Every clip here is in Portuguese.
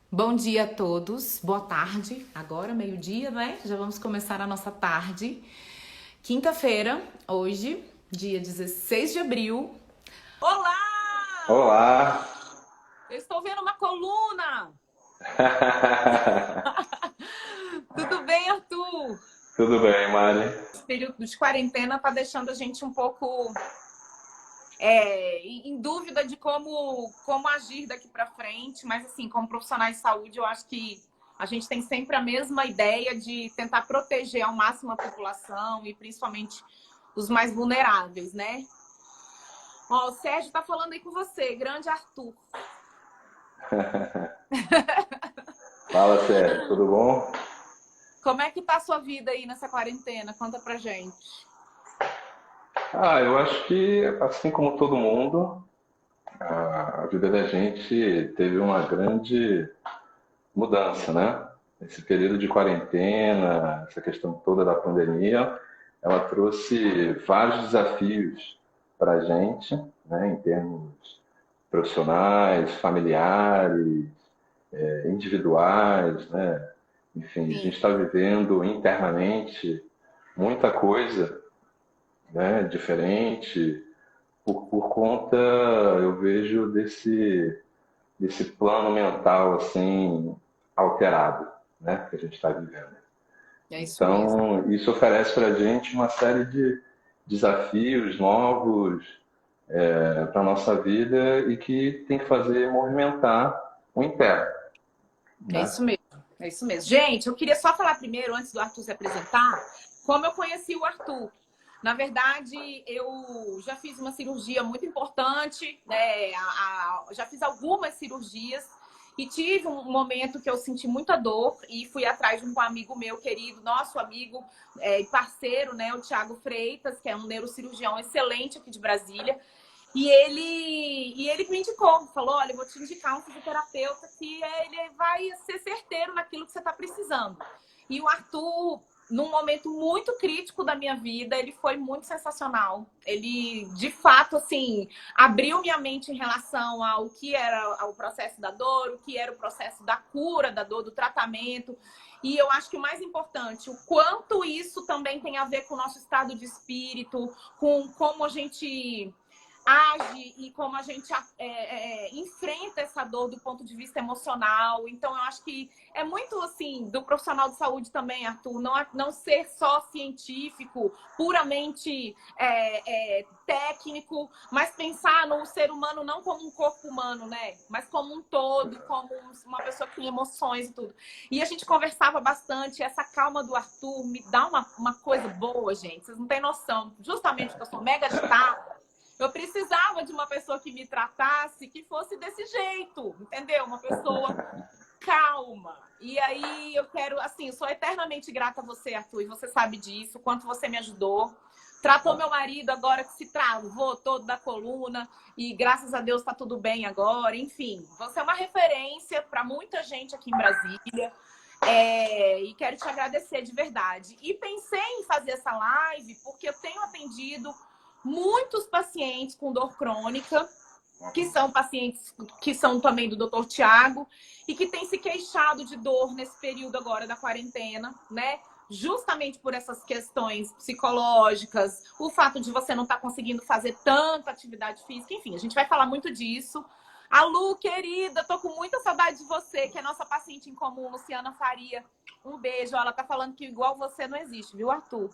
Bom dia a todos, boa tarde, agora meio-dia, né? Já vamos começar a nossa tarde. Quinta-feira, hoje, dia 16 de abril. Olá! Olá! Eu estou vendo uma coluna! Tudo bem, Arthur? Tudo bem, Mari? Esse período de quarentena tá deixando a gente um pouco em dúvida de como agir daqui para frente, mas assim, como profissionais de saúde, eu acho que a gente tem sempre a mesma ideia de tentar proteger ao máximo a população e principalmente os mais vulneráveis, né? Ó, o Sérgio tá falando aí com você, grande Arthur. Fala, Sérgio, tudo bom? Como é que tá a sua vida aí nessa quarentena? Conta pra gente. Eu acho que, assim como todo mundo, a vida da gente teve uma grande mudança, né? Esse período de quarentena, essa questão toda da pandemia, ela trouxe vários desafios para a gente, né? Em termos profissionais, familiares, individuais, né? Enfim, a gente Sim, está vivendo internamente muita coisa, né, diferente por conta, eu vejo, desse plano mental assim alterado, né, que a gente está vivendo. é isso mesmo. Então, isso oferece para a gente uma série de desafios novos para a nossa vida e que tem que fazer movimentar o interno, É né? isso mesmo. É isso mesmo. Gente, eu queria só falar primeiro, antes do Arthur se apresentar, como eu conheci o Arthur. Na verdade, eu já fiz uma cirurgia muito importante, né? Já fiz algumas cirurgias e tive um momento que eu senti muita dor e fui atrás de um amigo meu querido, nosso amigo e parceiro, né? O Thiago Freitas, que é um neurocirurgião excelente aqui de Brasília. E ele me indicou, falou: olha, eu vou te indicar um fisioterapeuta que ele vai ser certeiro naquilo que você está precisando. E o Arthur, num momento muito crítico da minha vida, ele foi muito sensacional. Ele, de fato, assim, abriu minha mente em relação ao que era o processo da dor, o que era o processo da cura da dor, do tratamento. E eu acho que o mais importante, o quanto isso também tem a ver com o nosso estado de espírito, com como a gente age e como a gente enfrenta essa dor do ponto de vista emocional. Então, eu acho que é muito, assim, do profissional de saúde também, Arthur, não ser só científico, puramente técnico, mas pensar no ser humano não como um corpo humano, né? Mas como um todo, como uma pessoa que tem emoções e tudo. E a gente conversava bastante, essa calma do Arthur me dá uma coisa boa, gente. Vocês não têm noção. Justamente porque eu sou mega agitada, eu precisava de uma pessoa que me tratasse, que fosse desse jeito, entendeu? Uma pessoa calma. E aí eu quero, assim, eu sou eternamente grata a você, Arthur, e você sabe disso, quanto você me ajudou. Tratou meu marido agora que se travou todo da coluna e graças a Deus tá tudo bem agora. Enfim, você é uma referência para muita gente aqui em Brasília. E quero te agradecer de verdade. E pensei em fazer essa live porque eu tenho atendido muitos pacientes com dor crônica, que são pacientes que são também do Dr. Tiago, e que têm se queixado de dor nesse período agora da quarentena, né? Justamente por essas questões psicológicas, o fato de você não estar conseguindo fazer tanta atividade física, enfim, a gente vai falar muito disso. A Lu, querida, tô com muita saudade de você, que é nossa paciente em comum, Luciana Faria. Um beijo. Ela tá falando que igual você não existe, viu, Arthur?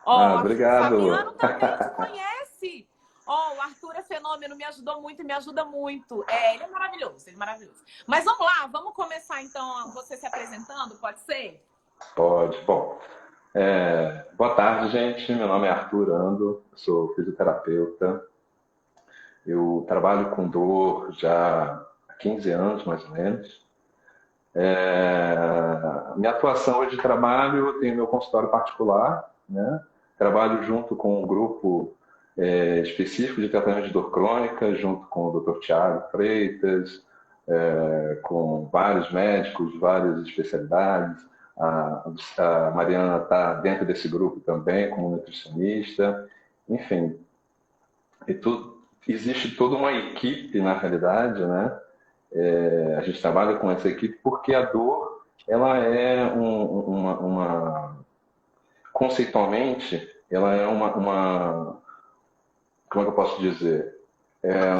Ó, o Fabiano Obrigado. também te conhece. Ó, o Arthur é fenômeno, me ajudou muito e me ajuda muito. Ele é maravilhoso, ele é maravilhoso. Mas vamos lá, vamos começar então você se apresentando, pode ser? Pode. Bom, boa tarde, gente. Meu nome é Arthur Ando, sou fisioterapeuta. Eu trabalho com dor já há 15 anos, mais ou menos. Minha atuação hoje de trabalho, eu tenho meu consultório particular, né? Trabalho junto com um grupo específico de tratamento de dor crônica, junto com o Dr. Tiago Freitas, com vários médicos, várias especialidades. A Mariana está dentro desse grupo também, como nutricionista. Enfim, existe toda uma equipe, na realidade, né? a gente trabalha com essa equipe porque a dor, ela é conceitualmente, ela é como é que eu posso dizer? É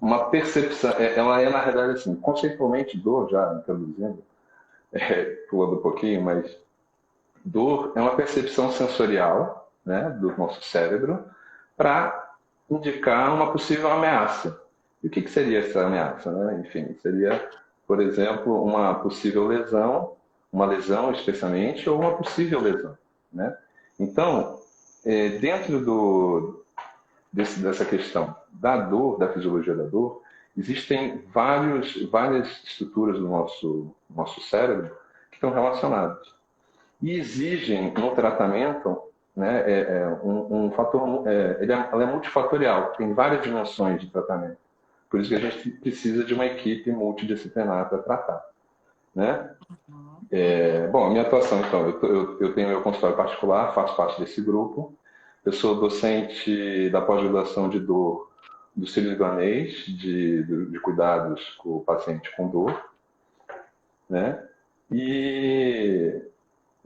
uma percepção, ela é na realidade assim, conceitualmente dor, já introduzindo, pulando um pouquinho, mas dor é uma percepção sensorial, né, do nosso cérebro para indicar uma possível ameaça. E o que seria essa ameaça, né? Enfim, seria, por exemplo, uma possível lesão, uma lesão especialmente, ou uma possível lesão, né? Então, dentro dessa questão da dor, da fisiologia da dor, existem várias estruturas do nosso cérebro que estão relacionadas e exigem no tratamento, né, um fator, ela é multifatorial, tem várias dimensões de tratamento. Por isso que a gente precisa de uma equipe multidisciplinar para tratar, né? Bom, a minha atuação, então, eu tenho meu consultório particular, faço parte desse grupo. Eu sou docente da pós-graduação de dor do Sírio-Libanês, de cuidados com o paciente com dor, né? E,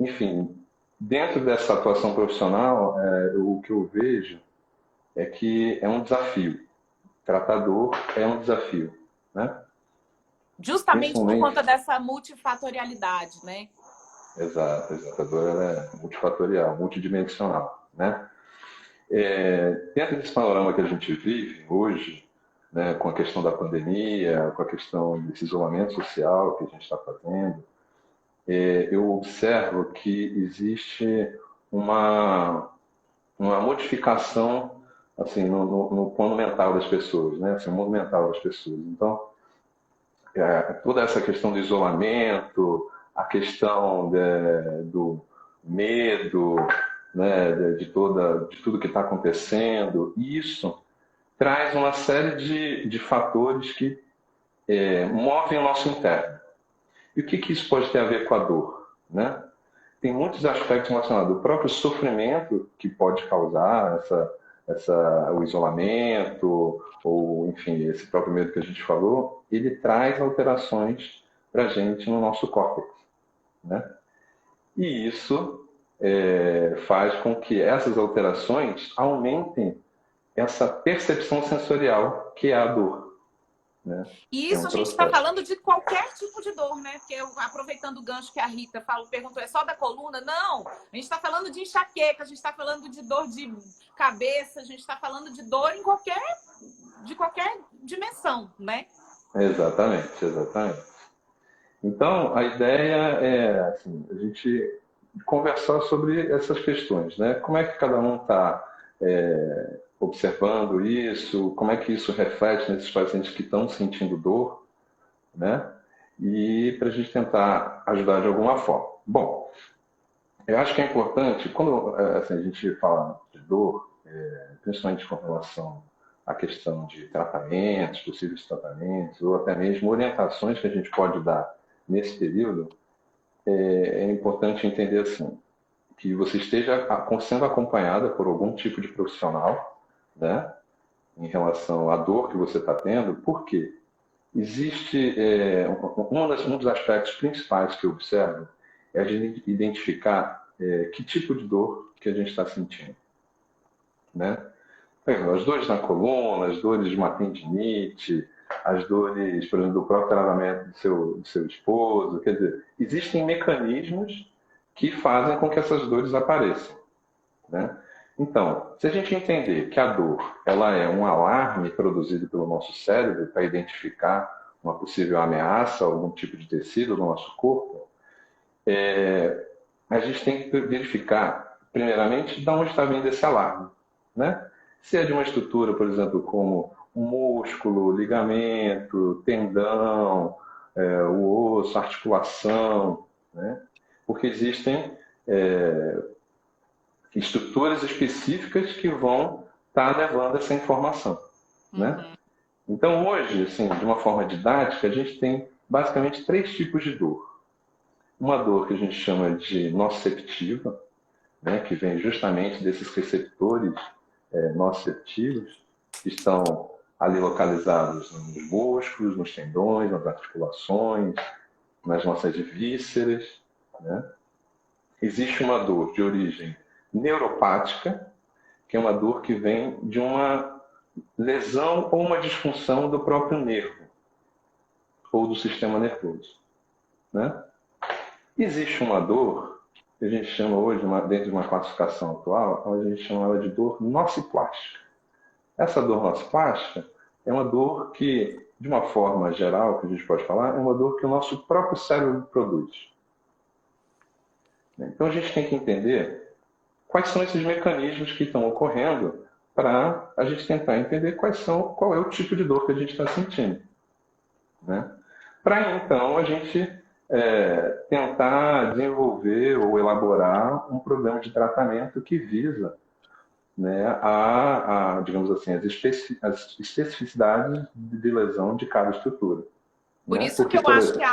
enfim, dentro dessa atuação profissional, o que eu vejo é que é um desafio. Tratar dor é um desafio, né? Justamente por conta dessa multifatorialidade, né? Exato. A dor ela é multifatorial, multidimensional, né? Dentro desse panorama que a gente vive hoje, né, com a questão da pandemia, com a questão desse isolamento social que a gente está fazendo, eu observo que existe uma modificação assim, no plano mental das pessoas, né? Assim, no mundo mental das pessoas. Então, toda essa questão do isolamento, a questão do medo, né, de tudo que está acontecendo, isso traz uma série de fatores que movem o nosso interno. E o que isso pode ter a ver com a dor, né? Tem muitos aspectos relacionados ao próprio sofrimento que pode causar o isolamento, ou, enfim, esse próprio medo que a gente falou, ele traz alterações para a gente no nosso córtex, né? E isso faz com que essas alterações aumentem essa percepção sensorial que é a dor, né? E isso a gente está falando de qualquer tipo de dor, né? Porque aproveitando o gancho que a Rita perguntou, é só da coluna? Não, a gente está falando de enxaqueca, a gente está falando de dor de cabeça, a gente está falando de dor de qualquer dimensão, né? Exatamente. Então, a ideia é assim, a gente conversar sobre essas questões, né? Como é que cada um está observando isso, como é que isso reflete nesses pacientes que estão sentindo dor, né? E para a gente tentar ajudar de alguma forma. Bom, eu acho que é importante, quando assim, a gente fala de dor, principalmente com relação à questão de tratamentos, possíveis tratamentos, ou até mesmo orientações que a gente pode dar nesse período, é importante entender assim, que você esteja sendo acompanhada por algum tipo de profissional, né, em relação à dor que você está tendo, porque existe um dos aspectos principais que eu observo é de identificar que tipo de dor que a gente está sentindo, né? As dores na coluna, as dores de uma tendinite, as dores, por exemplo, do próprio travamento do seu esposo. Quer dizer, existem mecanismos que fazem com que essas dores apareçam, né? Então, se a gente entender que a dor ela é um alarme produzido pelo nosso cérebro para identificar uma possível ameaça a algum tipo de tecido do nosso corpo, a gente tem que verificar, primeiramente, de onde está vindo esse alarme, né? Se é de uma estrutura, por exemplo, como um músculo, ligamento, tendão, o osso, articulação, né? Porque existem estruturas específicas que vão estar levando essa informação, né? Então, hoje, assim, de uma forma didática, a gente tem basicamente 3 tipos de dor. Uma dor que a gente chama de nociceptiva, né, que vem justamente desses receptores nociceptivos, que estão ali localizados nos músculos, nos tendões, nas articulações, nas nossas vísceras, né? Existe uma dor de origem neuropática, que é uma dor que vem de uma lesão ou uma disfunção do próprio nervo ou do sistema nervoso, né? Existe uma dor que a gente chama hoje, dentro de uma classificação atual, a gente chama ela de dor nociplástica. Essa dor nociplástica é uma dor que, de uma forma geral, que a gente pode falar, é uma dor que o nosso próprio cérebro produz. Então a gente tem que entender quais são esses mecanismos que estão ocorrendo para a gente tentar entender qual é o tipo de dor que a gente está sentindo, né? Para então a gente tentar desenvolver ou elaborar um programa de tratamento que visa, né, digamos assim, as especificidades de lesão de cada estrutura. Por Né? isso Porque, que eu acho que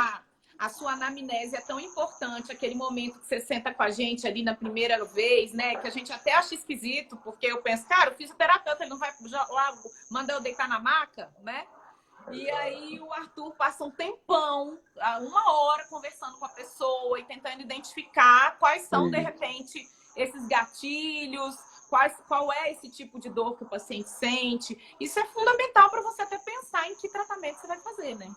a sua anamnese é tão importante, aquele momento que você senta com a gente ali na primeira vez, né? Que a gente até acha esquisito, porque eu penso, cara, o fisioterapeuta ele não vai lá mandar eu deitar na maca, né? E aí o Arthur passa um tempão, 1 hora, conversando com a pessoa e tentando identificar quais são, de repente, esses gatilhos, qual é esse tipo de dor que o paciente sente. Isso é fundamental para você até pensar em que tratamento você vai fazer, né?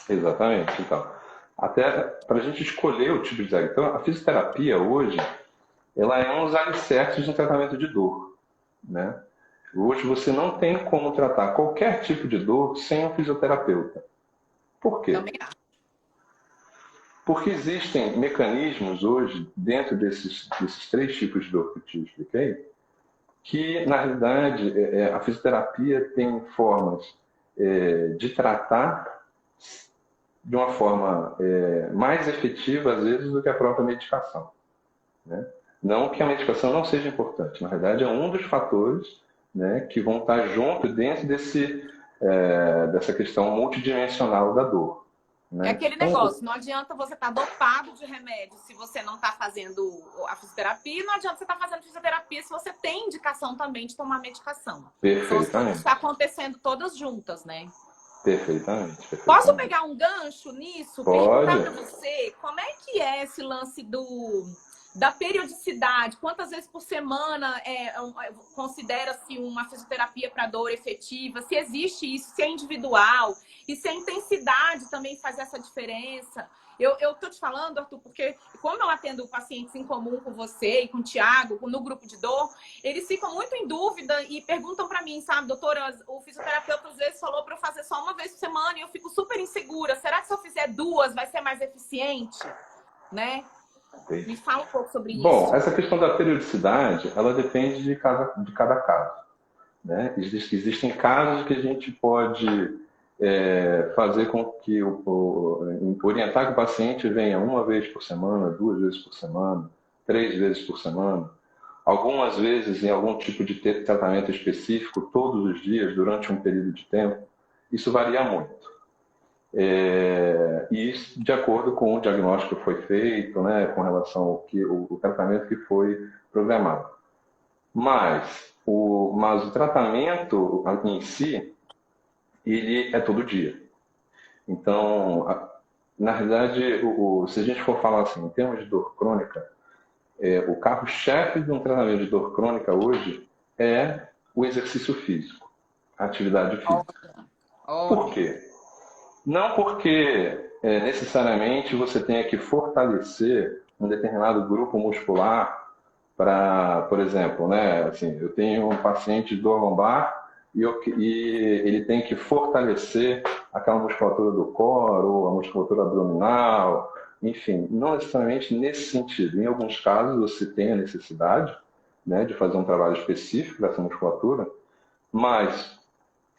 Exatamente. Então, até para a gente escolher o tipo de diagnóstico. Então, a fisioterapia hoje, ela é um dos alicerces no tratamento de dor, né? Hoje você não tem como tratar qualquer tipo de dor sem um fisioterapeuta. Por quê? Também acho. Porque existem mecanismos hoje, dentro desses 3 tipos de dor que eu te expliquei, que, na realidade, a fisioterapia tem formas de tratar de uma forma mais efetiva, às vezes, do que a própria medicação, né? Não que a medicação não seja importante, na verdade, é um dos fatores, né, que vão estar junto dentro dessa questão multidimensional da dor. Né? É aquele negócio, não adianta você estar dopado de remédio se você não está fazendo a fisioterapia, não adianta você estar fazendo fisioterapia se você tem indicação também de tomar medicação. São as coisas que estão acontecendo todas juntas, né? Perfeitamente. Posso pegar um gancho nisso? Pode. Perguntar para você como é que é esse lance da periodicidade? Quantas vezes por semana considera-se uma fisioterapia para dor efetiva? Se existe isso, se é individual e se a intensidade também faz essa diferença? Eu tô te falando, Arthur, porque como eu atendo pacientes em comum com você e com o Thiago, no grupo de dor, eles ficam muito em dúvida e perguntam para mim, sabe, doutora, o fisioterapeuta às vezes falou para eu fazer só 1 vez por semana e eu fico super insegura. Será que se eu fizer 2 vai ser mais eficiente? Né? Me fala um pouco sobre isso. Bom, essa questão da periodicidade, ela depende de cada caso, né? Existem casos que a gente pode fazer com que orientar que o paciente venha 1 vez por semana, 2 vezes por semana, 3 vezes por semana, algumas vezes em algum tipo de tratamento específico, todos os dias, durante um período de tempo. Isso varia muito. E isso de acordo com o diagnóstico que foi feito, né, com relação ao tratamento que foi programado. Mas o tratamento em si, ele é todo dia. Então, na realidade, se a gente for falar assim, em termos de dor crônica, o carro-chefe de um tratamento de dor crônica hoje é o exercício físico, a atividade física. Por quê? Não porque necessariamente você tenha que fortalecer um determinado grupo muscular para, por exemplo, né, assim, eu tenho um paciente de dor lombar e ele tem que fortalecer aquela musculatura do core ou a musculatura abdominal, enfim, não necessariamente nesse sentido. Em alguns casos você tem a necessidade, né, de fazer um trabalho específico dessa musculatura, mas,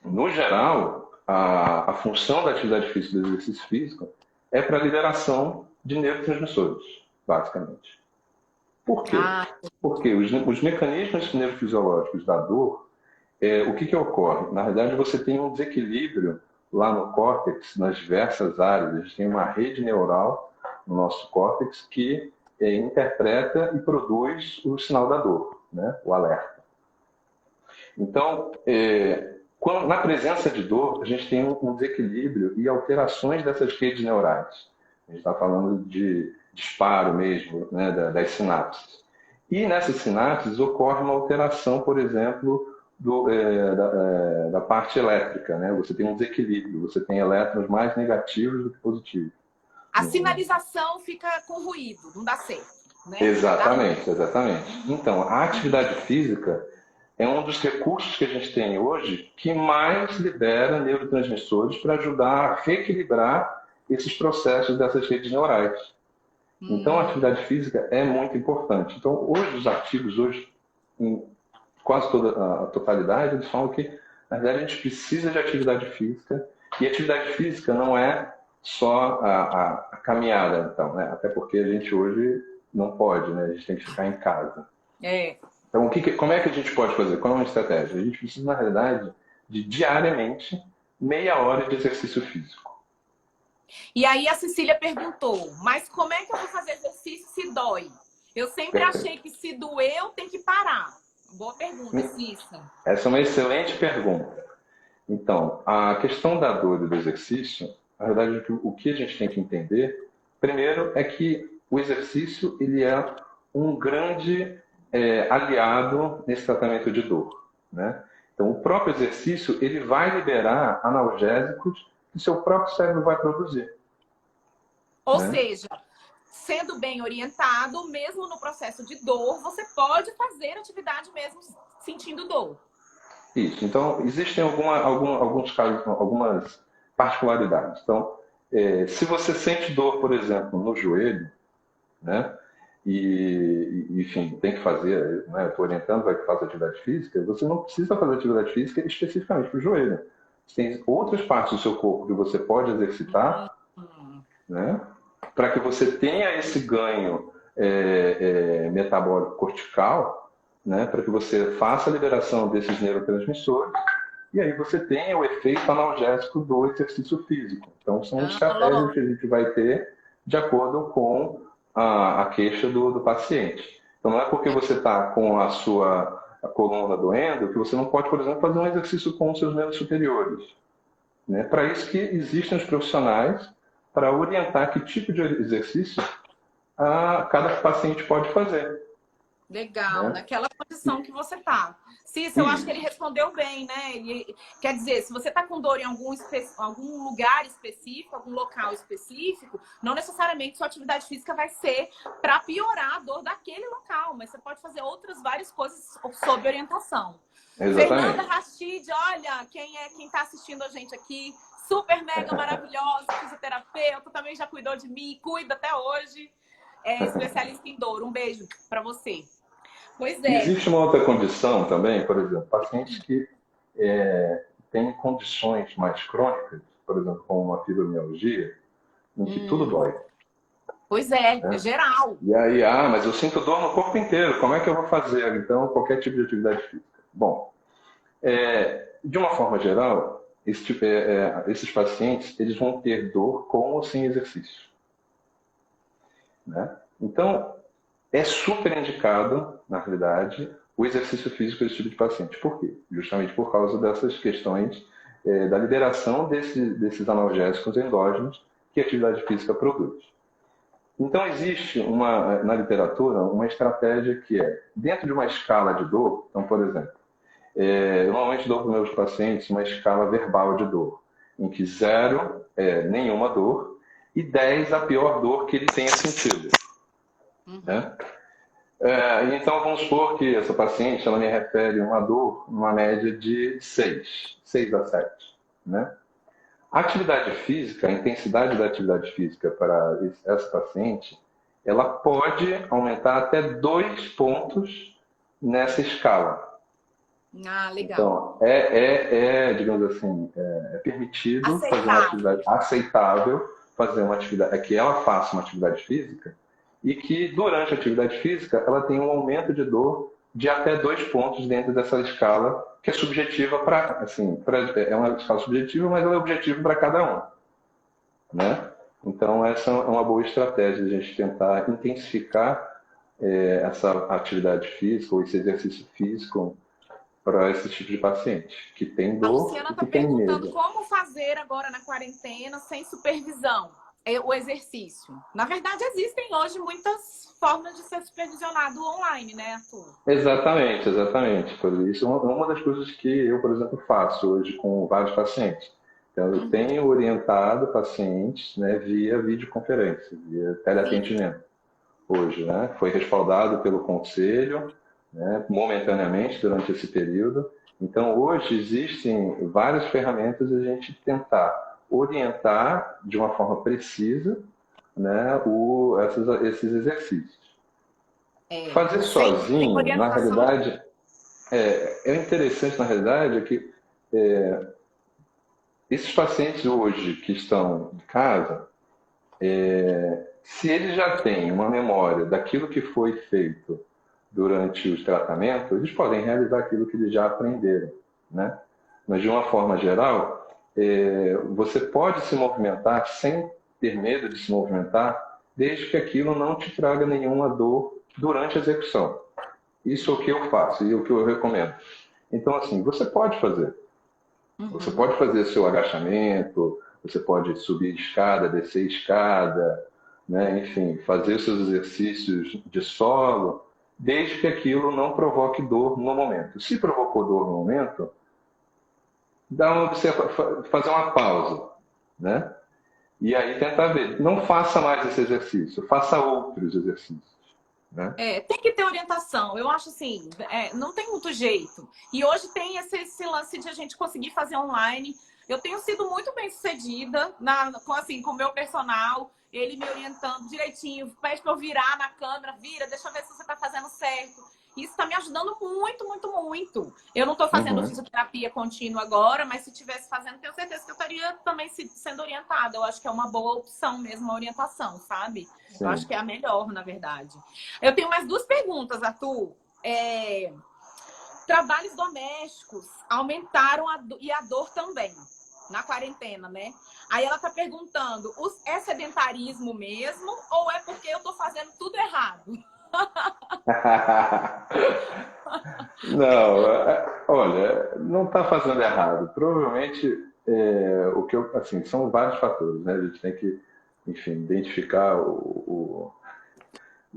no geral, a função da atividade física, do exercício físico, é para a liberação de neurotransmissores, basicamente. Por quê? Porque os mecanismos neurofisiológicos da dor, o que ocorre? Na verdade, você tem um desequilíbrio lá no córtex, nas diversas áreas. A gente tem uma rede neural no nosso córtex que interpreta e produz o sinal da dor, né? O alerta. Então, Na presença de dor, a gente tem um desequilíbrio e alterações dessas redes neurais. A gente está falando de disparo mesmo, né, das sinapses. E nessas sinapses ocorre uma alteração, por exemplo, da parte elétrica. Né? Você tem um desequilíbrio, você tem elétrons mais negativos do que positivos. A sinalização fica com ruído, não dá certo. Né? Exatamente, exatamente. Então, a atividade física é um dos recursos que a gente tem hoje que mais libera neurotransmissores para ajudar a reequilibrar esses processos dessas redes neurais. Então, a atividade física é muito importante. Então, hoje, os artigos, hoje, em quase toda a totalidade, eles falam que, na verdade, a gente precisa de atividade física. E atividade física não é só a caminhada, então, né? Até porque a gente hoje não pode, né? A gente tem que ficar em casa. Então, como é que a gente pode fazer? Qual é uma estratégia? A gente precisa, na realidade, de diariamente meia hora de exercício físico. E aí a Cecília perguntou, mas como é que eu vou fazer exercício se dói? Eu sempre achei que se doeu, tem que parar. Boa pergunta, Cissa. Essa é uma excelente pergunta. Então, a questão da dor e do exercício, na verdade, o que a gente tem que entender, primeiro, é que o exercício ele é um grande aliado nesse tratamento de dor. Né? Então, o próprio exercício ele vai liberar analgésicos que seu próprio cérebro vai produzir. Ou seja, sendo bem orientado, mesmo no processo de dor, você pode fazer atividade mesmo sentindo dor. Isso. Então, existem alguns casos, algumas particularidades. Então, se você sente dor, por exemplo, no joelho, né? E, enfim, tem que fazer, né? Estou orientando, vai que faça atividade física, você não precisa fazer atividade física especificamente para o joelho. Tem outras partes do seu corpo que você pode exercitar, né? Para que você tenha esse ganho metabólico cortical, né? Para que você faça a liberação desses neurotransmissores e aí você tenha o efeito analgésico do exercício físico. Então, são estratégias que a gente vai ter de acordo com a queixa do paciente. Então, não é porque você está com a sua coluna doendo que você não pode, por exemplo, fazer um exercício com os seus membros superiores. Né? Para isso que existem os profissionais para orientar que tipo de exercício cada paciente pode fazer. Legal, naquela condição que você está. Cícero, eu acho que ele respondeu bem, né? Quer dizer, se você está com dor em algum lugar específico, algum local específico, não necessariamente sua atividade física vai ser para piorar a dor daquele local, mas você pode fazer outras várias coisas sob orientação. Exatamente. Fernanda Rachid, olha, quem está assistindo a gente aqui, super mega maravilhosa, fisioterapeuta, também já cuidou de mim, cuida até hoje, especialista em dor. Um beijo para você. Pois é. Existe uma outra condição também, por exemplo, pacientes que têm condições mais crônicas, por exemplo, como uma fibromialgia, em que tudo dói. Pois é geral. E aí, mas eu sinto dor no corpo inteiro, como é que eu vou fazer? Então, qualquer tipo de atividade física. Bom, de uma forma geral, esses pacientes eles vão ter dor com ou sem exercício. Né? Então, é super indicado, na realidade, o exercício físico desse tipo de paciente. Por quê? Justamente por causa dessas questões da liberação desses analgésicos endógenos que a atividade física produz. Então, existe na literatura uma estratégia que dentro de uma escala de dor, então, por exemplo, eu normalmente dou para os meus pacientes uma escala verbal de dor, em que 0 é nenhuma dor e 10 a pior dor que ele tenha sentido. Né? Então, vamos supor que essa paciente ela me refere uma dor numa média de 6 a 7. Né? A atividade física, a intensidade da atividade física para essa paciente, ela pode aumentar até 2 pontos nessa escala. Legal. Então, digamos assim, é permitido fazer uma atividade aceitável, fazer uma atividade, que ela faça uma atividade física e que durante a atividade física ela tenha um aumento de dor de até 2 pontos dentro dessa escala, que é subjetiva é uma escala subjetiva, mas ela é objetiva para cada um. Né? Então, essa é uma boa estratégia de a gente tentar intensificar essa atividade física ou esse exercício físico para esse tipo de paciente, que tem A dor Luciana e está que tem perguntando medo. como fazer agora na quarentena sem supervisão, o exercício. Na verdade, existem hoje muitas formas de ser supervisionado online, né, Arthur? Exatamente, exatamente. Por isso, uma das coisas que eu, por exemplo, faço hoje com vários pacientes. Então, eu Uhum. tenho orientado pacientes, né, via videoconferência, via Sim. teleatendimento. Hoje, né? Foi respaldado pelo conselho, né, momentaneamente durante esse período. Então, hoje existem várias ferramentas de a gente tentar orientar de uma forma precisa, né, esses exercícios. Fazer Sem sozinho, na orientação. realidade, é interessante, na realidade, é que esses pacientes hoje que estão em casa, se eles já têm uma memória daquilo que foi feito durante os tratamentos, eles podem realizar aquilo que eles já aprenderam, né? Mas, de uma forma geral, você pode se movimentar sem ter medo de se movimentar, desde que aquilo não te traga nenhuma dor durante a execução. Isso é o que eu faço e o que eu recomendo. Então, assim, você pode fazer. Você Uhum. pode fazer seu agachamento, você pode subir escada, descer escada, né? Enfim, fazer seus exercícios de solo, desde que aquilo não provoque dor no momento. Se provocou dor no momento, fazer uma pausa, né? E aí tentar ver. Não faça mais esse exercício, faça outros exercícios, né? Tem que ter orientação. Eu acho assim, não tem muito jeito. E hoje tem esse lance de a gente conseguir fazer online. Eu tenho sido muito bem sucedida com o meu personal, ele me orientando direitinho, pede para eu virar na câmera, vira, deixa eu ver se você está fazendo certo. Isso está me ajudando muito, muito, muito. Eu não estou fazendo Uhum. fisioterapia contínua agora, mas se estivesse fazendo, tenho certeza que eu estaria também sendo orientada. Eu acho que é uma boa opção mesmo a orientação, sabe? Eu acho Sim. que é a melhor, na verdade. Eu tenho mais duas perguntas, Arthur. Trabalhos domésticos aumentaram e a dor também, na quarentena, né? Aí ela tá perguntando, é sedentarismo mesmo ou é porque eu tô fazendo tudo errado? Não, olha, não está fazendo errado. Provavelmente, assim, são vários fatores, né? A gente tem que, enfim, identificar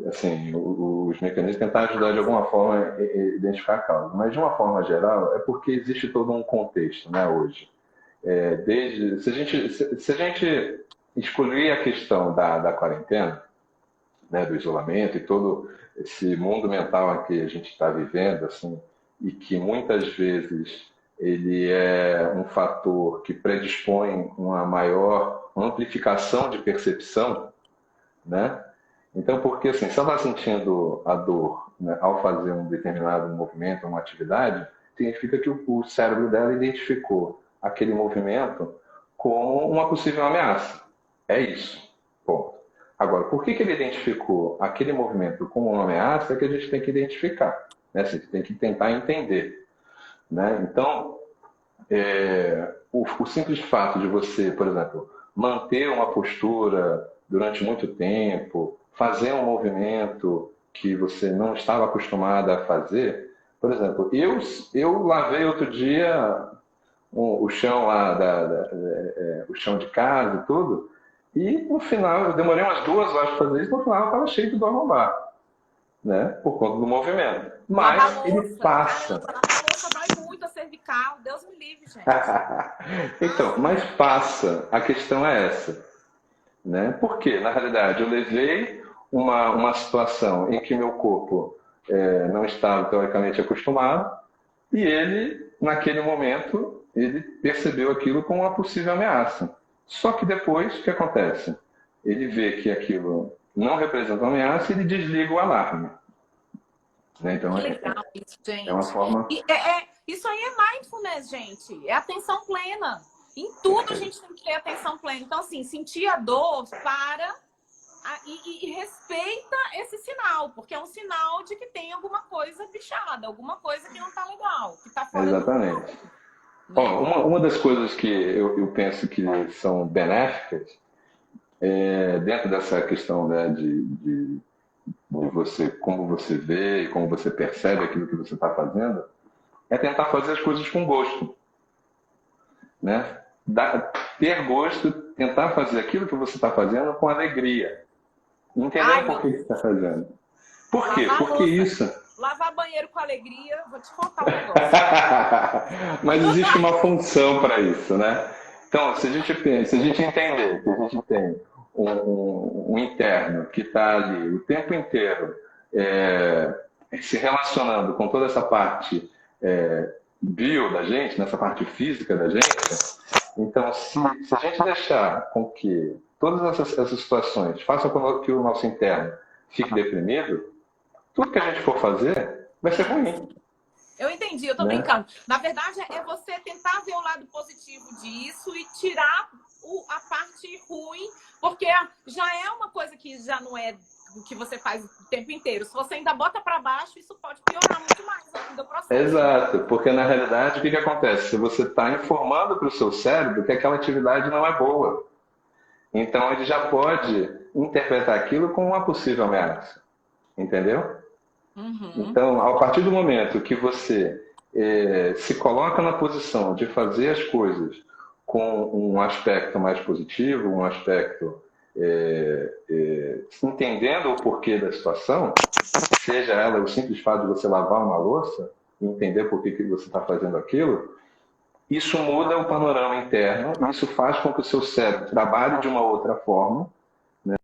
assim, os mecanismos, tentar ajudar de alguma forma a identificar a causa. Mas, de uma forma geral, é porque existe todo um contexto, né, hoje. Se a gente excluir a questão da quarentena, né, do isolamento e todo esse mundo mental que a gente está vivendo, assim, e que muitas vezes ele é um fator que predispõe uma maior amplificação de percepção, né? Então, porque assim, se ela está sentindo a dor, né, ao fazer um determinado movimento, uma atividade, significa que o cérebro dela identificou aquele movimento como uma possível ameaça. É isso. Ponto. Agora, por que ele identificou aquele movimento como uma ameaça é que a gente tem que identificar. Né? Assim, tem que tentar entender. Né? Então, o simples fato de você, por exemplo, manter uma postura durante muito tempo, fazer um movimento que você não estava acostumado a fazer. Por exemplo, eu lavei outro dia o chão lá, o chão de casa e tudo, e no final, eu demorei umas 2 horas para fazer isso, no final eu estava cheio de dor lombar, né? Por conta do movimento. Lavar Mas ele louça. passa. Caramba, lavar louça dói muito a cervical. Deus me livre, gente. Então, Ai, mas passa. A questão é essa. Né? Porque, na realidade, eu levei uma situação em que meu corpo não estava teoricamente acostumado e ele, naquele momento, ele percebeu aquilo como uma possível ameaça. Só que depois, o que acontece? Ele vê que aquilo não representa uma ameaça e ele desliga o alarme. Né? Então, que legal isso, é uma gente. forma Isso aí é mindfulness, gente. É atenção plena. Em tudo a perfeita. gente tem que ter atenção plena. Então, assim, sentir a dor, para e respeita esse sinal, porque é um sinal de que tem alguma coisa bichada, alguma coisa que não tá legal, que tá fora do Exatamente. controle, Ó, né? uma das coisas que eu penso que são benéficas dentro dessa questão, né, de você, como você vê e como você percebe aquilo que você está fazendo, é tentar fazer as coisas com gosto, né? Ter gosto, tentar fazer aquilo que você está fazendo com alegria. Entendendo por que você está fazendo. Por quê? Porque isso... Lavar banheiro com alegria, vou te contar um negócio. Mas existe uma função para isso, né? Então, se a gente entender que a gente tem um interno que está ali o tempo inteiro se relacionando com toda essa parte bio da gente, nessa parte física da gente, então, se a gente deixar com que todas essas situações façam com que o nosso interno fique deprimido, tudo que a gente for fazer vai ser ruim. Eu entendi, eu tô brincando. Na verdade, é você tentar ver o lado positivo disso e tirar a parte ruim, porque já é uma coisa que já não é o que você faz o tempo inteiro. Se você ainda bota para baixo, isso pode piorar muito mais ainda o processo. Exato, porque na realidade o que acontece? Se você está informando para o seu cérebro que aquela atividade não é boa, então ele já pode interpretar aquilo como uma possível ameaça. Entendeu? Uhum. Então, a partir do momento que você se coloca na posição de fazer as coisas com um aspecto mais positivo, um aspecto entendendo o porquê da situação, seja ela o simples fato de você lavar uma louça e entender por que você está fazendo aquilo, isso muda o panorama interno, isso faz com que o seu cérebro trabalhe de uma outra forma, né?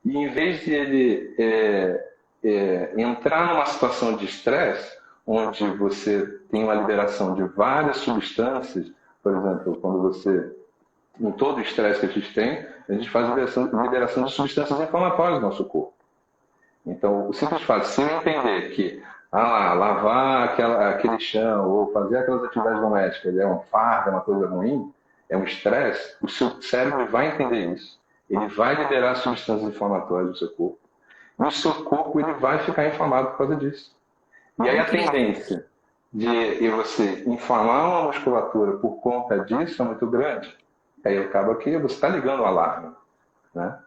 E em vez de ele entrar numa situação de estresse, onde você tem uma liberação de várias substâncias, por exemplo, quando você, em todo o estresse que a gente faz liberação de substâncias inflamatórias no nosso corpo. Então, o simples fato, se eu entender que lavar aquele chão ou fazer aquelas atividades domésticas é um fardo, é uma coisa ruim, é um estresse, o seu cérebro vai entender isso. Ele vai liberar substâncias inflamatórias do seu corpo. E o seu corpo ele vai ficar inflamado por causa disso. E aí a tendência de você inflamar uma musculatura por conta disso é muito grande. Aí acaba que você está ligando o alarme, né?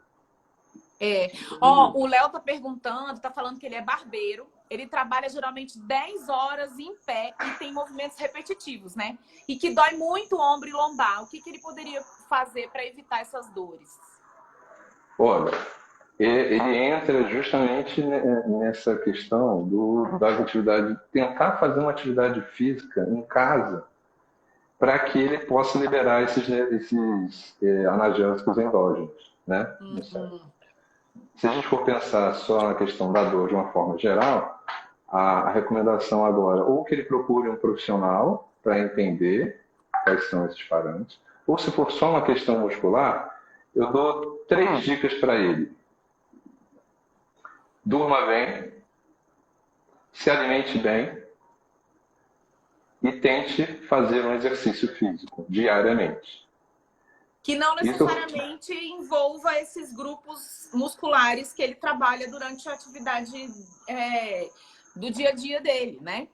O Léo tá perguntando, tá falando que ele é barbeiro. Ele trabalha geralmente 10 horas em pé e tem movimentos repetitivos, né? E que dói muito o ombro e lombar. O que ele poderia fazer para evitar essas dores? Olha, ele entra justamente nessa questão das atividades, tentar fazer uma atividade física em casa para que ele possa liberar esses analgésicos endógenos, né? Se a gente for pensar só na questão da dor de uma forma geral, a recomendação agora, ou que ele procure um profissional para entender quais são esses parâmetros, ou se for só uma questão muscular, eu dou 3 dicas para ele. Durma bem, se alimente bem e tente fazer um exercício físico diariamente. Que não necessariamente envolva esses grupos musculares que ele trabalha durante a atividade do dia a dia dele, né?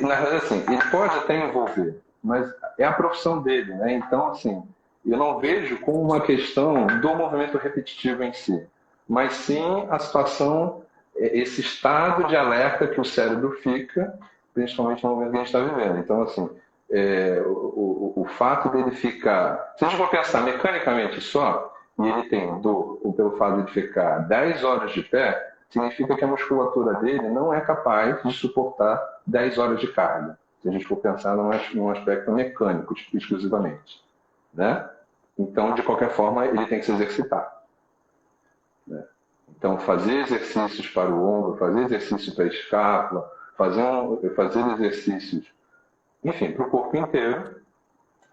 Na verdade, assim, ele pode até envolver, mas é a profissão dele, né? Então, assim, eu não vejo como uma questão do movimento repetitivo em si, mas sim a situação, esse estado de alerta que o cérebro fica, principalmente no momento que a gente está vivendo. Então, assim, o fato dele ficar... Se a gente for pensar mecanicamente só, e ele tem dor pelo fato de ficar 10 horas de pé, significa que a musculatura dele não é capaz de suportar 10 horas de carga. Se a gente for pensar num aspecto mecânico, exclusivamente, né? Então, de qualquer forma, ele tem que se exercitar, né? Então, fazer exercícios para o ombro, fazer exercício para a escápula, fazer exercícios, enfim, para o corpo inteiro,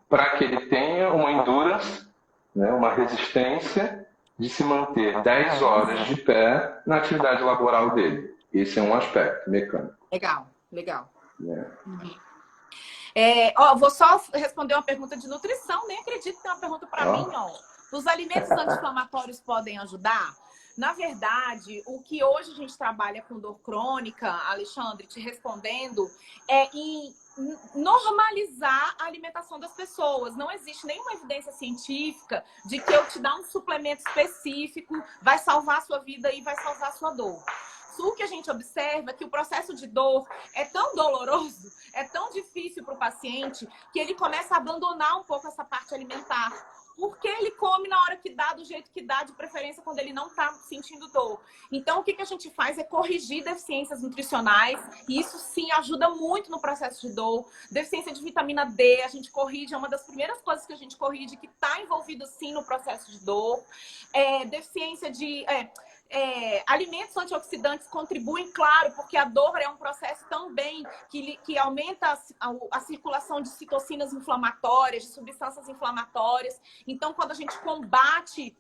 para que ele tenha uma endurance, né, uma resistência de se manter 10 horas de pé na atividade laboral dele. Esse é um aspecto mecânico. Legal. Vou só responder uma pergunta de nutrição. Nem acredito que tem uma pergunta para mim. Os alimentos anti-inflamatórios podem ajudar? Na verdade, o que hoje a gente trabalha com dor crônica, Alexandre, te respondendo, é em normalizar a alimentação das pessoas. Não existe nenhuma evidência científica de que eu te dar um suplemento específico vai salvar a sua vida e vai salvar a sua dor. o que a gente observa é que o processo de dor é tão doloroso, é tão difícil para o paciente, que ele começa a abandonar um pouco essa parte alimentar. Porque ele come na hora que dá, do jeito que dá, de preferência quando ele não está sentindo dor. Então, o que a gente faz é corrigir deficiências nutricionais, e isso sim ajuda muito no processo de dor. Deficiência de vitamina D, a gente corrige, é uma das primeiras coisas que a gente corrige, que está envolvido sim no processo de dor. Deficiência de... alimentos antioxidantes contribuem, claro, porque a dor é um processo também que aumenta a circulação de citocinas inflamatórias, de substâncias inflamatórias. Então, quando a gente combate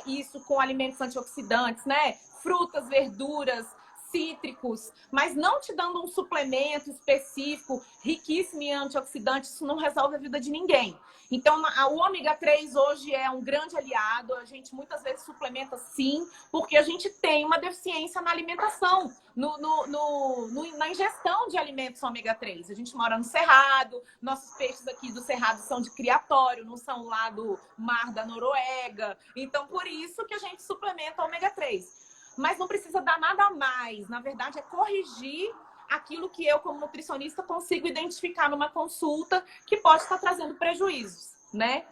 isso com alimentos antioxidantes, né? Frutas, verduras, cítricos, mas não te dando um suplemento específico, riquíssimo em antioxidantes, isso não resolve a vida de ninguém. Então, o ômega 3 hoje é um grande aliado, a gente muitas vezes suplementa sim, porque a gente tem uma deficiência na alimentação, na ingestão de alimentos ômega 3. A gente mora no Cerrado, nossos peixes aqui do Cerrado são de criatório, não são lá do mar da Noruega, então por isso que a gente suplementa ômega 3. Mas não precisa dar nada a mais. Na verdade, é corrigir aquilo que eu, como nutricionista, consigo identificar numa consulta que pode estar trazendo prejuízos, né?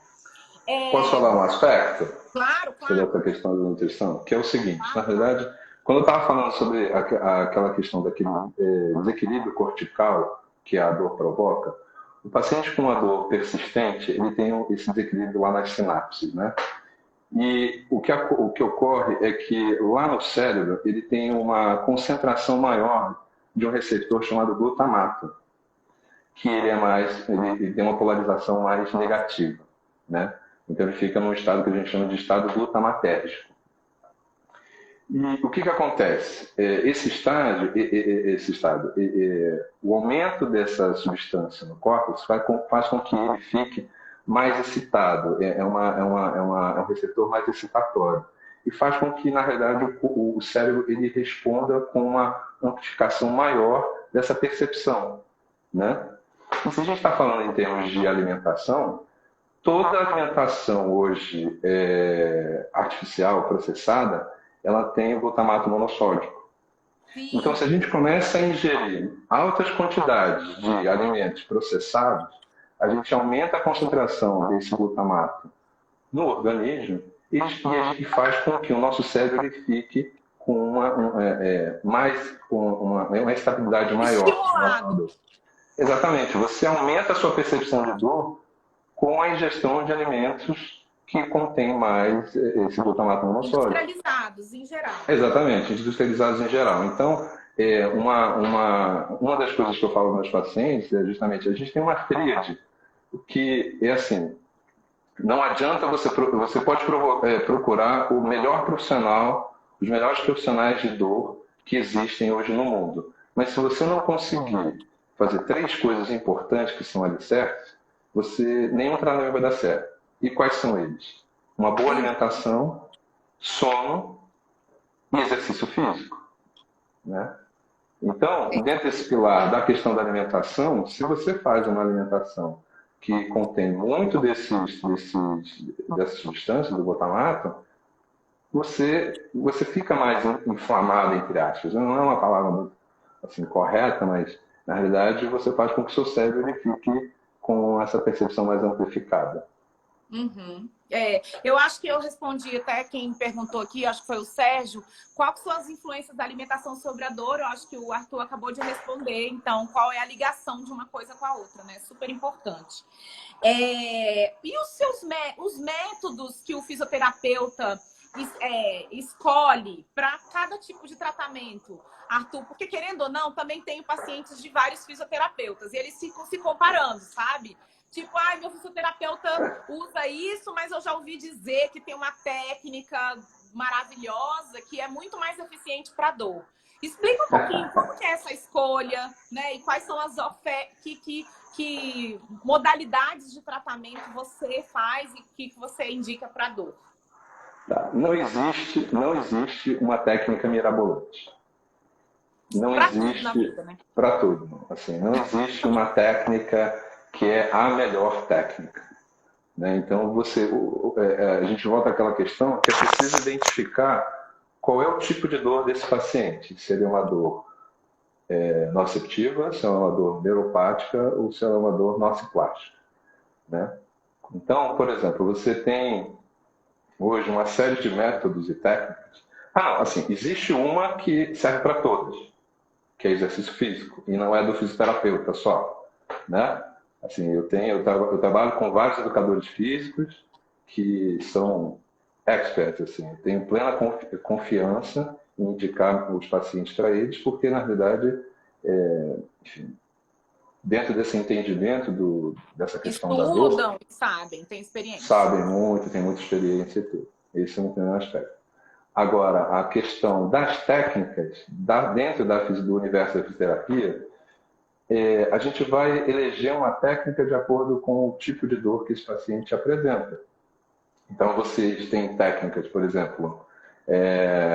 Posso falar um aspecto? Claro. Sobre essa questão da nutrição? Que é o seguinte, na verdade, quando eu estava falando sobre aquela questão daquele desequilíbrio cortical que a dor provoca, o paciente com uma dor persistente, ele tem esse desequilíbrio lá nas sinapses, né? E o que ocorre é que lá no cérebro ele tem uma concentração maior de um receptor chamado glutamato, que ele tem uma polarização mais negativa, né? Então ele fica num estado que a gente chama de estado glutamatérgico. E o que acontece? Esse estado, o aumento dessa substância no córtex faz com que ele fique mais excitado, é um receptor mais excitatório. E faz com que, na realidade, o cérebro ele responda com uma amplificação maior dessa percepção, né? E se a gente está falando em termos de alimentação, toda alimentação hoje artificial, processada, ela tem o glutamato monossódico. Sim. Então, se a gente começa a ingerir altas quantidades de alimentos processados, a gente aumenta a concentração desse glutamato no organismo e faz com que o nosso cérebro ele fique com uma estabilidade maior. Estimulado. Exatamente. Você aumenta a sua percepção de dor com a ingestão de alimentos que contêm mais esse glutamato monossódico. Industrializados, em geral. Exatamente, industrializados em geral. Então, uma das coisas que eu falo para os meus pacientes é justamente, a gente tem uma tríade que é assim, não adianta você pode procurar o melhor profissional, os melhores profissionais de dor que existem hoje no mundo. Mas se você não conseguir fazer 3 coisas importantes que são alicerces, nenhum tratamento vai dar certo. E quais são eles? Uma boa alimentação, sono e exercício físico, né? Então, dentro desse pilar da questão da alimentação, se você faz uma alimentação que contém muito dessas substâncias do glutamato, você fica mais inflamado, entre aspas. Não é uma palavra muito assim, correta, mas na realidade você faz com que o seu cérebro ele fique com essa percepção mais amplificada. Uhum. Eu acho que eu respondi até quem perguntou aqui, acho que foi o Sérgio, quais são as influências da alimentação sobre a dor. Eu acho que o Arthur acabou de responder, então qual é a ligação de uma coisa com a outra, né? Super importante. E os métodos que o fisioterapeuta escolhe para cada tipo de tratamento, Arthur? Porque querendo ou não, também tenho pacientes de vários fisioterapeutas e eles ficam se comparando, sabe? Tipo, meu fisioterapeuta usa isso, mas eu já ouvi dizer que tem uma técnica maravilhosa que é muito mais eficiente para dor. Explica um pouquinho como que é essa escolha, né? E quais são as que modalidades de tratamento você faz e que você indica para dor. Tá. Não existe uma técnica mirabolante. Não existe para tudo. Assim, não existe uma técnica que é a melhor técnica, né? Então, a gente volta àquela questão que é preciso identificar qual é o tipo de dor desse paciente. Se ele é uma dor nociceptiva, se é uma dor neuropática ou se é uma dor nociplástica, né? Então, por exemplo, você tem hoje uma série de métodos e técnicas. Assim, existe uma que serve para todas, que é exercício físico, e não é do fisioterapeuta só, né? Assim, eu trabalho com vários educadores físicos que são experts, assim, eu tenho plena confiança em indicar os pacientes para eles, porque, na realidade, enfim, dentro desse entendimento dessa questão da dor, estudam, sabem, têm experiência. sabem muito, têm muita experiência e tudo. Esse é um primeiro aspecto. Agora, a questão das técnicas, dentro do universo da fisioterapia, a gente vai eleger uma técnica de acordo com o tipo de dor que esse paciente apresenta. Então, vocês têm técnicas, por exemplo,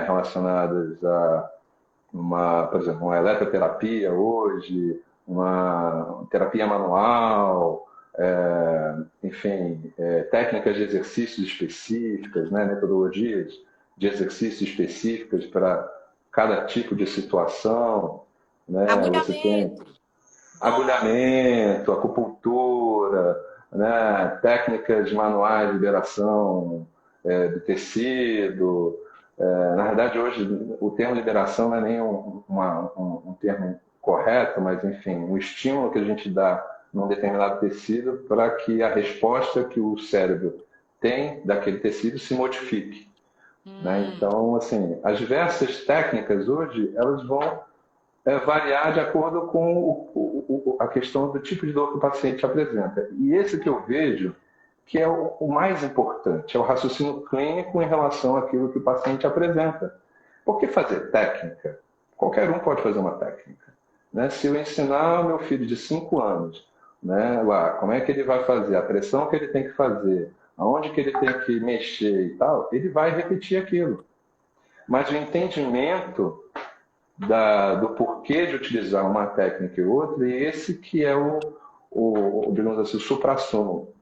relacionadas a por exemplo, uma eletroterapia hoje, uma terapia manual, enfim, técnicas de exercícios específicas, né, metodologias de exercícios específicas para cada tipo de situação. Né? Você tem agulhamento, acupuntura, né? Técnicas manuais de liberação do tecido. Na verdade, hoje, o termo liberação não é nem um termo correto, mas, enfim, um estímulo que a gente dá num determinado tecido para que a resposta que o cérebro tem daquele tecido se modifique. Né? Então, assim, as diversas técnicas hoje, elas vão variar de acordo com a questão do tipo de dor que o paciente apresenta. E esse que eu vejo que é o mais importante, é o raciocínio clínico em relação àquilo que o paciente apresenta. Por que fazer técnica? Qualquer um pode fazer uma técnica. Né? Se eu ensinar o meu filho de 5 anos, né, como é que ele vai fazer, a pressão que ele tem que fazer, aonde que ele tem que mexer e tal, ele vai repetir aquilo. Mas o entendimento do porquê de utilizar uma técnica e outra, e esse que é digamos assim, o suprassumo.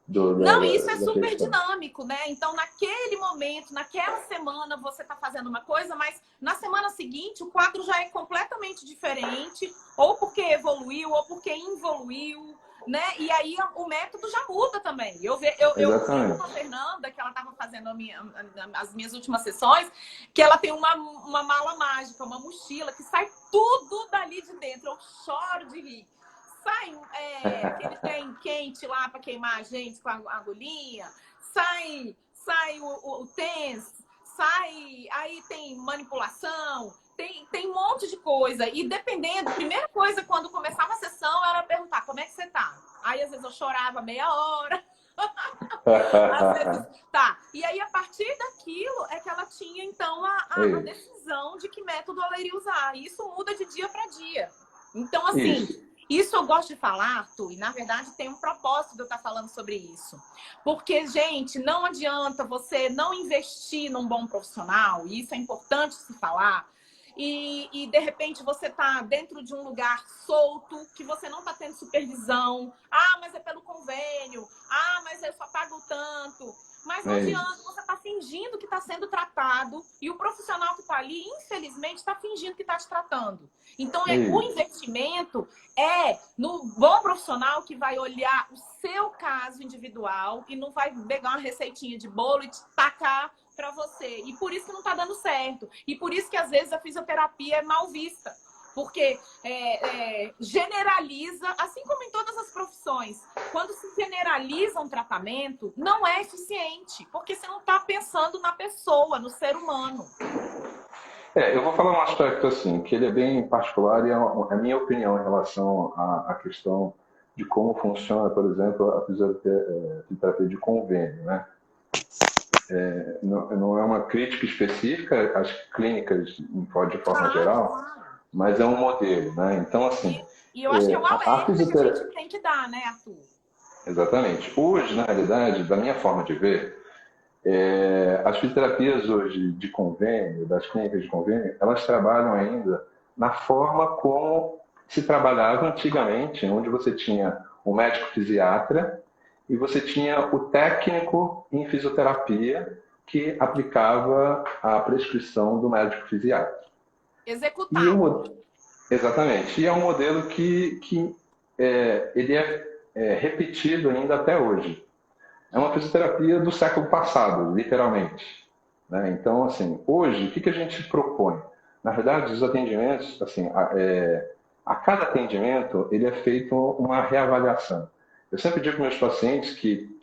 Não, isso é super dinâmico, né? Então, naquele momento, naquela semana, você está fazendo uma coisa, mas na semana seguinte o quadro já é completamente diferente, ou porque evoluiu, ou porque involuiu, né? E aí o método já muda também. Eu vi com a Fernanda, que ela estava fazendo as minhas últimas sessões, que ela tem uma mala mágica, uma mochila, que sai tudo dali de dentro. Eu choro de rir. Sai aquele trem quente lá para queimar a gente com a agulhinha, sai o TENS, aí tem manipulação, tem um monte de coisa. E dependendo, a primeira coisa quando começava a sessão era perguntar como é que você tá? Aí às vezes eu chorava meia hora. Às vezes, tá. E aí a partir daquilo é que ela tinha então a decisão de que método ela iria usar. E isso muda de dia para dia. Então, assim... Isso eu gosto de falar, Arthur, e na verdade tem um propósito de eu estar falando sobre isso. Porque, gente, não adianta você não investir num bom profissional, e isso é importante se falar, e de repente você está dentro de um lugar solto, que você não está tendo supervisão. Mas é pelo convênio. Mas eu só pago tanto. Mas não adianta, você está fingindo que está sendo tratado e o profissional que está ali, infelizmente, está fingindo que está te tratando. Então, o investimento é no bom profissional que vai olhar o seu caso individual e não vai pegar uma receitinha de bolo e te tacar para você. E por isso que não está dando certo. E por isso que, às vezes, a fisioterapia é mal vista. Porque generaliza, assim como em todas as profissões, quando se generaliza um tratamento, não é eficiente, porque você não está pensando na pessoa, no ser humano. Eu vou falar um aspecto assim, que ele é bem particular e é a minha opinião em relação à questão de como funciona, por exemplo, a fisioterapia de convênio, né? Não é uma crítica específica às clínicas de forma geral, mas é um modelo, né? Então, assim... E eu acho que é um alerta que a gente tem que dar, né, Arthur? Exatamente. Hoje, na realidade, da minha forma de ver, as fisioterapias hoje de convênio, das clínicas de convênio, elas trabalham ainda na forma como se trabalhava antigamente, onde você tinha o médico fisiatra e você tinha o técnico em fisioterapia que aplicava a prescrição do médico fisiatra. E Executava. exatamente. E é um modelo ele é repetido ainda até hoje. É uma fisioterapia do século passado, literalmente. Né? Então, assim, hoje, o que a gente propõe? Na verdade, os atendimentos, assim, a cada atendimento, ele é feito uma reavaliação. Eu sempre digo para meus pacientes que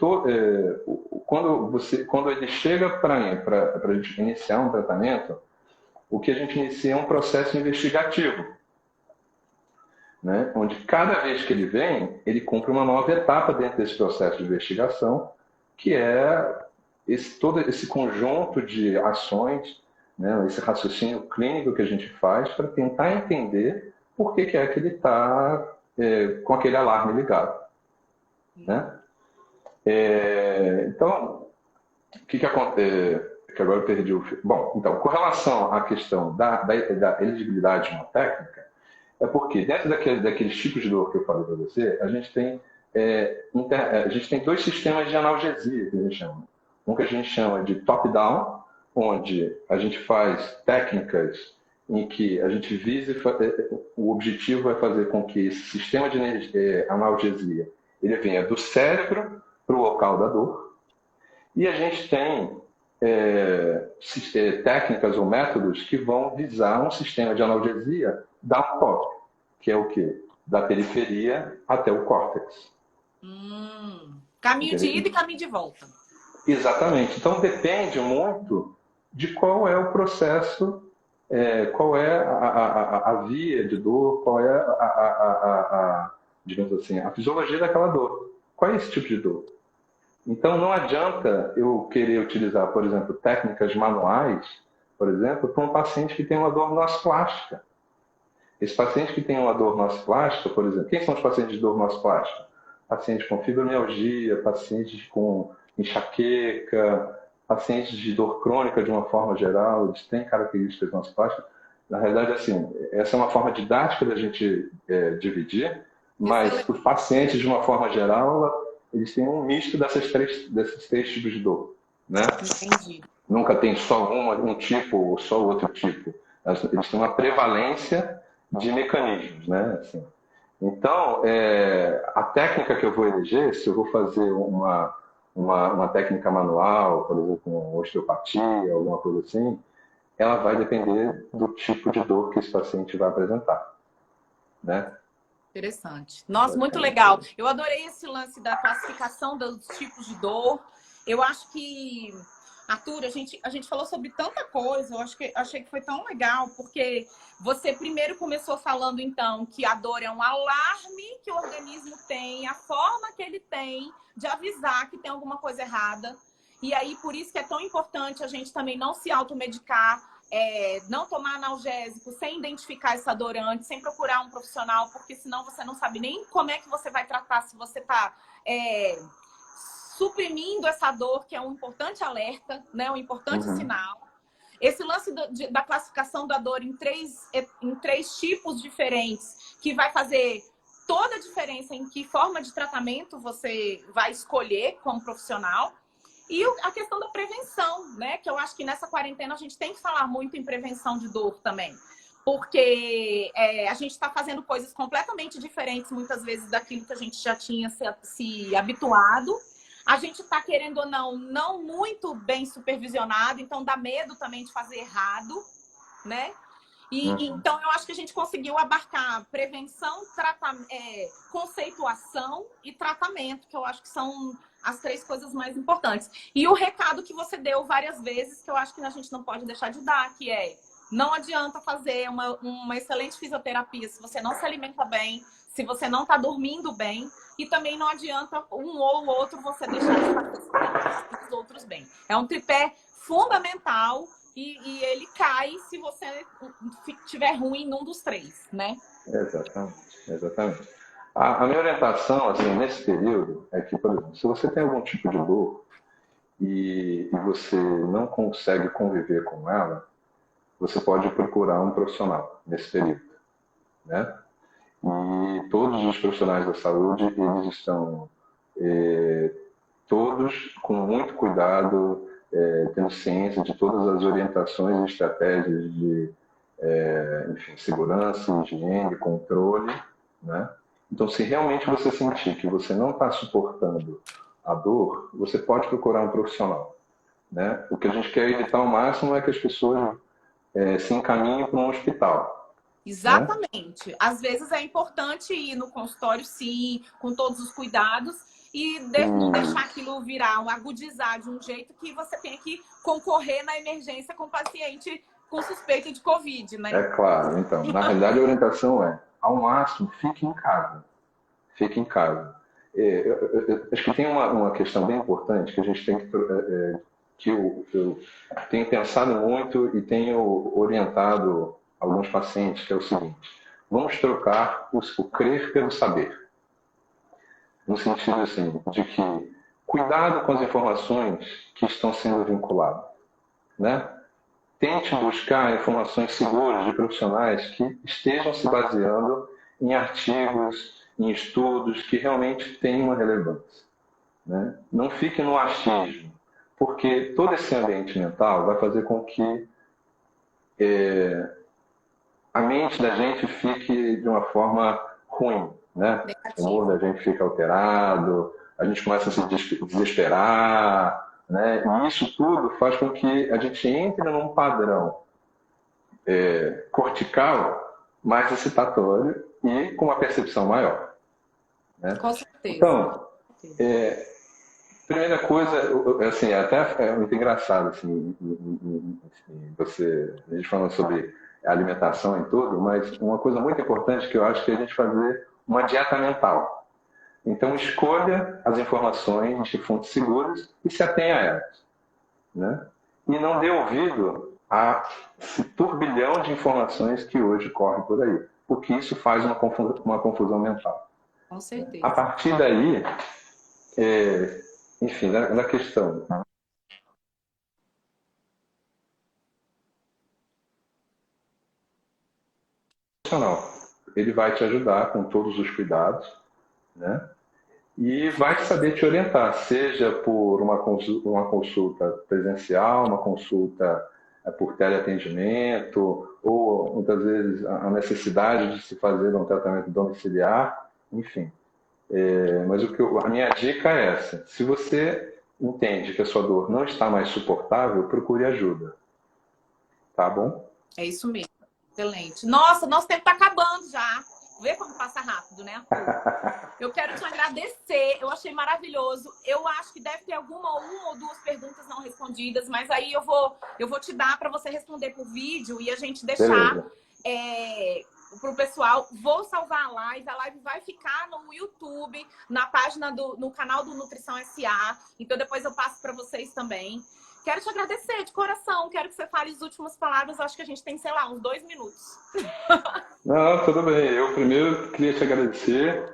quando ele chega para mim, para a gente iniciar um tratamento, o que a gente inicia é um processo investigativo, né? Onde cada vez que ele vem, ele cumpre uma nova etapa dentro desse processo de investigação, que é todo esse conjunto de ações, né? Esse raciocínio clínico que a gente faz para tentar entender por que é que ele está com aquele alarme ligado. Né? Então, o que acontece? Que agora eu perdi o fio. Bom, então, com relação à questão da elegibilidade de uma técnica, é porque dentro daqueles tipos de dor que eu falei para você, a gente tem dois sistemas de analgesia que a gente chama. Um que a gente chama de top-down, onde a gente faz técnicas em que a gente visa, o objetivo é fazer com que esse sistema de analgesia ele venha do cérebro para o local da dor. E a gente tem técnicas ou métodos que vão visar um sistema de analgesia down-top, que é o quê? Da periferia até o córtex. Caminho de ida e caminho de volta. Exatamente. Então depende muito de qual é o processo, qual é a via de dor, qual é digamos assim, a fisiologia daquela dor. Qual é esse tipo de dor? Então não adianta eu querer utilizar, por exemplo, técnicas manuais, por exemplo, para um paciente que tem uma dor nociplástica. Esse paciente que tem uma dor nociplástica, por exemplo, quem são os pacientes de dor nociplástica? Pacientes com fibromialgia, pacientes com enxaqueca, pacientes de dor crônica de uma forma geral, eles têm características nociplásticas. Na realidade, assim, essa é uma forma didática da gente dividir, mas os pacientes, de uma forma geral, eles têm um misto desses três tipos de dor, né? Entendi. Nunca tem só um tipo ou só outro tipo. Eles têm uma prevalência de mecanismos, né? Assim. Então, a técnica que eu vou eleger, se eu vou fazer uma técnica manual, por exemplo, com osteopatia, alguma coisa assim, ela vai depender do tipo de dor que esse paciente vai apresentar, né? Interessante. Nossa, muito legal. Eu adorei esse lance da classificação dos tipos de dor. Eu acho que, Arthur, a gente falou sobre tanta coisa. Achei que foi tão legal, porque você primeiro começou falando, então, que a dor é um alarme que o organismo tem, a forma que ele tem de avisar que tem alguma coisa errada. E aí, por isso que é tão importante a gente também não se automedicar, não tomar analgésico sem identificar essa dor antes, sem procurar um profissional, porque senão você não sabe nem como é que você vai tratar, se você está suprimindo essa dor, que é um importante alerta, né? Um importante sinal. Esse lance da classificação da dor em três tipos diferentes, que vai fazer toda a diferença em que forma de tratamento você vai escolher como profissional. E a questão da prevenção, né? Que eu acho que nessa quarentena a gente tem que falar muito em prevenção de dor também. Porque a gente está fazendo coisas completamente diferentes, muitas vezes, daquilo que a gente já tinha se habituado. A gente está, querendo ou não muito bem supervisionado, então dá medo também de fazer errado, né? Então, eu acho que a gente conseguiu abarcar prevenção, conceituação e tratamento, que eu acho que são as três coisas mais importantes. E o recado que você deu várias vezes, que eu acho que a gente não pode deixar de dar, que não adianta fazer uma excelente fisioterapia se você não se alimenta bem, se você não está dormindo bem, e também não adianta um ou outro você deixar de fazer os outros bem. É um tripé fundamental e ele cai se você estiver ruim num dos três, né? Exatamente. A minha orientação, assim, nesse período, é que, por exemplo, se você tem algum tipo de dor e você não consegue conviver com ela, você pode procurar um profissional nesse período, né? E todos os profissionais da saúde, eles estão todos com muito cuidado, tendo ciência de todas as orientações e estratégias de enfim, segurança, higiene, controle, né? Então, se realmente você sentir que você não está suportando a dor, você pode procurar um profissional, né? O que a gente quer evitar ao máximo é que as pessoas se encaminhem para um hospital. Exatamente. Né? Às vezes é importante ir no consultório, sim, com todos os cuidados, e não deixar aquilo virar, agudizar de um jeito que você tenha que concorrer na emergência com o paciente com suspeita de Covid, né? É claro. Então, na realidade, a orientação ao máximo, fique em casa. Fique em casa. Eu acho que tem uma questão bem importante que a gente tem que eu tenho pensado muito e tenho orientado alguns pacientes, que é o seguinte: vamos trocar o crer pelo saber. No sentido assim, de que cuidado com as informações que estão sendo vinculadas, né? Tente buscar informações seguras de profissionais que estejam se baseando em artigos, em estudos que realmente têm uma relevância, né? Não fique no achismo, porque todo esse ambiente mental vai fazer com que a mente da gente fique de uma forma ruim, né? O humor da gente fica alterado, a gente começa a se desesperar, né? E isso tudo faz com que a gente entre num padrão cortical mais excitatório e com uma percepção maior, né? Com certeza. Então, primeira coisa, assim, até é muito engraçado, assim, a gente falando sobre alimentação e tudo, mas uma coisa muito importante que eu acho que é a gente fazer uma dieta mental. Então, escolha as informações de fontes seguras e se atenha a elas, né? E não dê ouvido a esse turbilhão de informações que hoje corre por aí, porque isso faz uma confusão mental. Com certeza. A partir daí, enfim, da questão. Ele vai te ajudar com todos os cuidados, né? E vai saber te orientar, seja por uma consulta presencial, uma consulta por teleatendimento, ou muitas vezes a necessidade de se fazer um tratamento domiciliar, enfim. Mas a minha dica é essa: se você entende que a sua dor não está mais suportável, procure ajuda. Tá bom? É isso mesmo. Excelente. Nossa, nosso tempo está acabando já. Vê como passa rápido, né, Arthur? Eu quero te agradecer. Eu achei maravilhoso. Eu acho que deve ter uma ou duas perguntas não respondidas, mas aí eu vou te dar para você responder por vídeo e a gente deixar para o pessoal. Vou salvar a live vai ficar no YouTube, na página no canal do Nutrição SA. Então depois eu passo para vocês também. Quero te agradecer de coração. Quero que você fale as últimas palavras. Acho que a gente tem, sei lá, uns 2 minutos. Não, tudo bem. Eu primeiro queria te agradecer.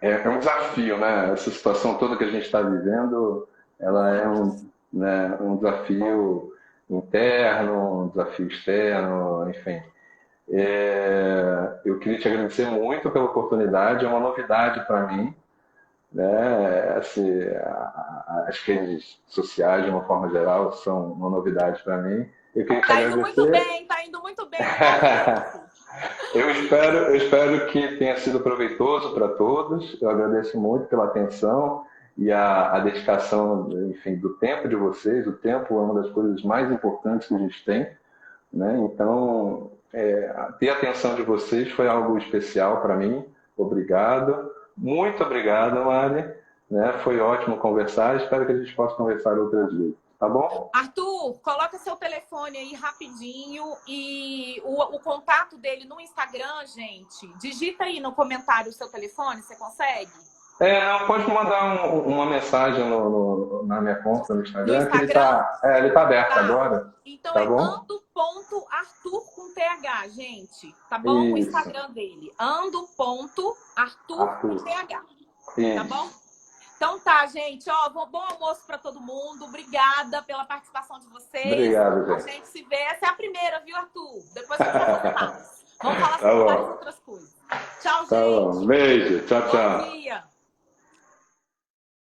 É um desafio, né? Essa situação toda que a gente está vivendo, ela é um desafio interno, um desafio externo, enfim. Eu queria te agradecer muito pela oportunidade. É uma novidade para mim, né? Assim, as redes sociais, de uma forma geral, são uma novidade para mim. Eu queria te agradecer. Tá indo muito bem. Eu espero que tenha sido proveitoso para todos. Eu agradeço muito pela atenção e a dedicação, enfim, do tempo de vocês. O tempo é uma das coisas mais importantes que a gente tem, né? Então, ter a atenção de vocês foi algo especial para mim. Obrigado. Muito obrigado, Mari. Né? Foi ótimo conversar. Espero que a gente possa conversar outras vezes. Tá bom? Arthur, coloca seu telefone aí rapidinho e o contato dele no Instagram, gente. Digita aí no comentário o seu telefone, você consegue? Pode mandar uma mensagem na minha conta no Instagram. Que ele tá aberto agora. Então tá bom? ando.arthur com TH, gente. Tá bom? Isso. O Instagram dele. ando.arthur com TH. Isso. Tá bom? Então tá, gente. Bom almoço para todo mundo. Obrigada pela participação de vocês. Obrigado, gente. A gente se vê. Essa é a primeira, viu, Arthur? Depois a gente vai fazer mais. Vamos falar sobre várias outras coisas. Tchau, gente. Tá bom. Beijo. Tchau, tchau. Bom dia.